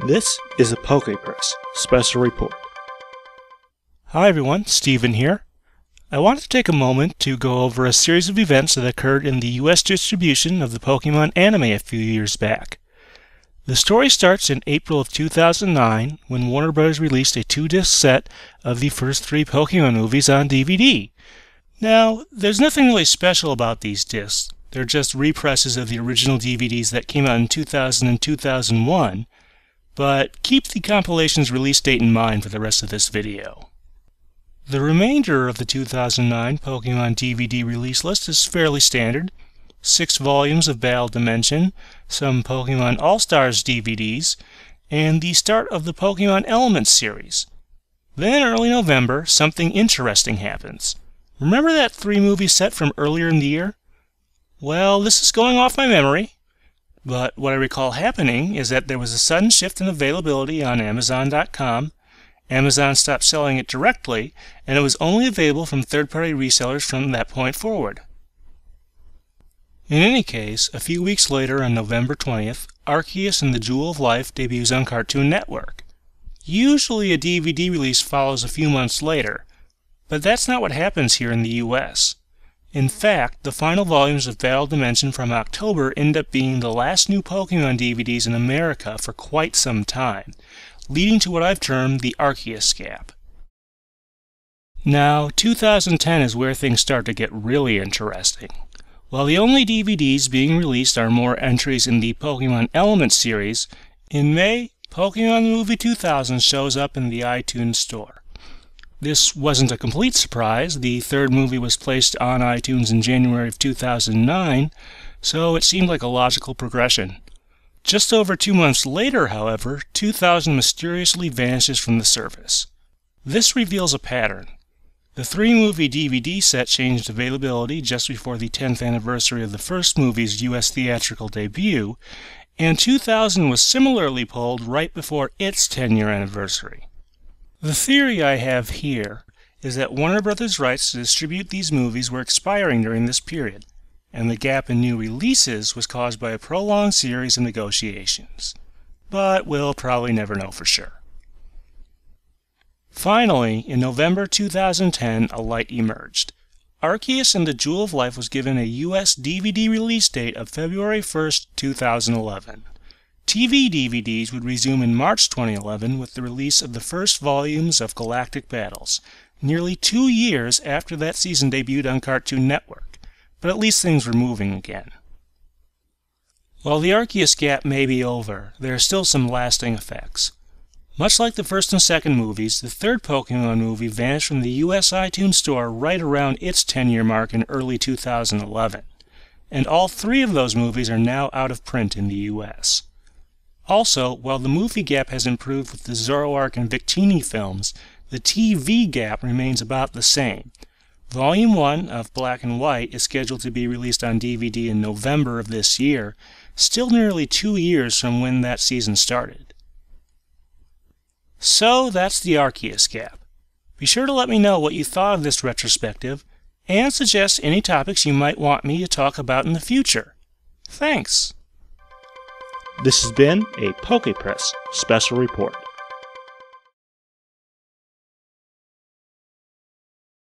This is a PokePress Special Report. Hi everyone, Steven here. I wanted to take a moment to go over a series of events that occurred in the US distribution of the Pokemon anime a few years back. The story starts in April of 2009 when Warner Bros. Released a 2-disc set of the first 3 Pokemon movies on DVD. Now, there's nothing really special about these discs. They're just represses of the original DVDs that came out in 2000 and 2001, but keep the compilation's release date in mind for the rest of this video. The remainder of the 2009 Pokemon DVD release list is fairly standard. 6 volumes of Battle Dimension, some Pokemon All-Stars DVDs, and the start of the Pokemon Elements series. Then early November, something interesting happens. Remember that 3-movie set from earlier in the year? Well, this is going off my memory, but what I recall happening is that there was a sudden shift in availability on Amazon.com. Amazon stopped selling it directly, and it was only available from third-party resellers from that point forward. In any case, a few weeks later on November 20th, Arceus and the Jewel of Life debuts on Cartoon Network. Usually a DVD release follows a few months later, but that's not what happens here in the US. In fact, the final volumes of Battle Dimension from October end up being the last new Pokemon DVDs in America for quite some time, leading to what I've termed the Arceus Gap. Now, 2010 is where things start to get really interesting. While the only DVDs being released are more entries in the Pokemon Elements series, in May, Pokemon the Movie 2000 shows up in the iTunes Store. This wasn't a complete surprise. The third movie was placed on iTunes in January of 2009, so it seemed like a logical progression. Just over 2 months later, however, 2000 mysteriously vanishes from the service. This reveals a pattern. The 3-movie DVD set changed availability just before the 10th anniversary of the first movie's US theatrical debut, and 2000 was similarly pulled right before its 10-year anniversary. The theory I have here is that Warner Bros. Rights to distribute these movies were expiring during this period, and the gap in new releases was caused by a prolonged series of negotiations. But we'll probably never know for sure. Finally, in November 2010, a light emerged. Arceus and the Jewel of Life was given a US DVD release date of February 1st, 2011. TV DVDs would resume in March 2011 with the release of the first volumes of Galactic Battles, nearly 2 years after that season debuted on Cartoon Network, but at least things were moving again. While the Arceus Gap may be over, there are still some lasting effects. Much like the first and second movies, the third Pokemon movie vanished from the US iTunes Store right around its 10-year mark in early 2011, and all 3 of those movies are now out of print in the US. Also, while the movie gap has improved with the Zoroark and Victini films, the TV gap remains about the same. Volume 1 of Black and White is scheduled to be released on DVD in November of this year, still nearly 2 years from when that season started. So that's the Arceus Gap. Be sure to let me know what you thought of this retrospective, and suggest any topics you might want me to talk about in the future. Thanks! This has been a PokePress Special Report.